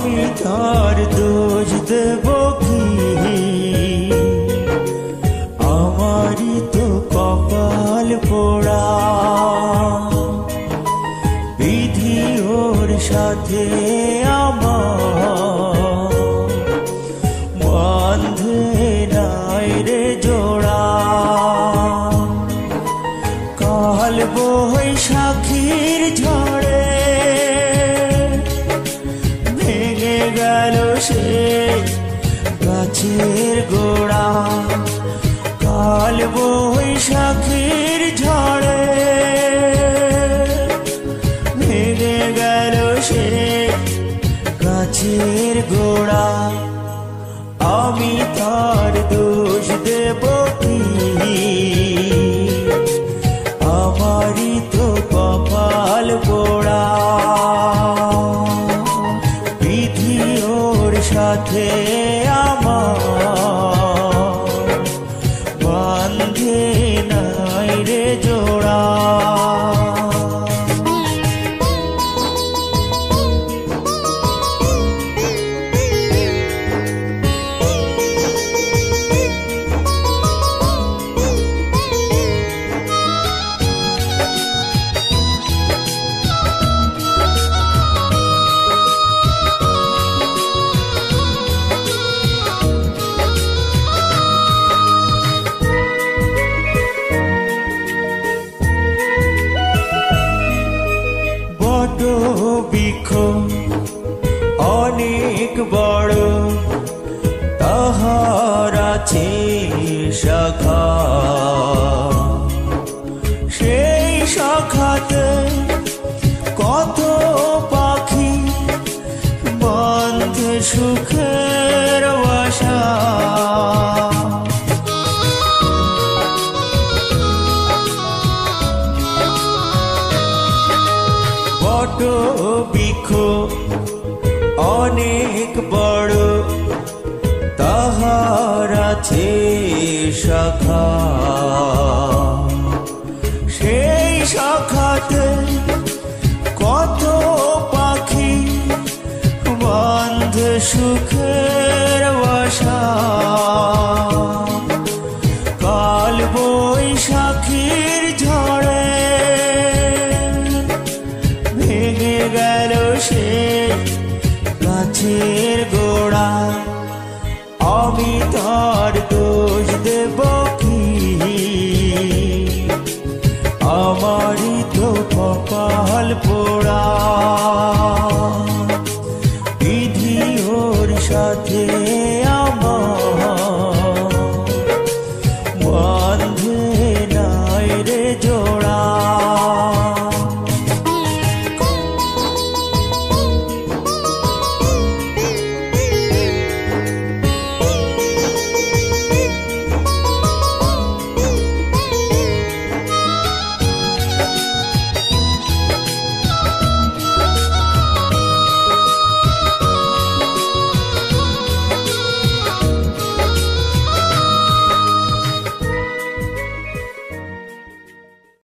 আমি তার দোষ দেব কি? আমারই তো কপাল পোড়া, বিধি ওর সাথে আমার বাঁধে নাই রে জোড়া। কাল বৈশাখীর ঝড়ে ভেঙে গেল সে গাছের গোড়া। কাল বৈশাখীর ঝড়ে ভেঙে গেল সে গাছের গোড়া। আমি তার দোষ দেব কি? আমারই তো কপাল পোড়া, বিধি ওর সাথে আমার বাঁধে নাই রে জোড়া। বৃক্ষ অনেক বড়, তাহার আছে শাখা। সেই শাখাতে কত পাখি বাঁধে সুখের বাসা। বৃক্ষ অনেক বড়, তাহার আছে শাখা। সেই শাখাতে কত পাখি বাঁধে সুখের বাসা। কাল বৈশাখীর ঝড়ে ভেঙে গেল সে গাছের গোড়া। আমি তার দোষ দেব কি? আমারই তো কপাল পোড়া।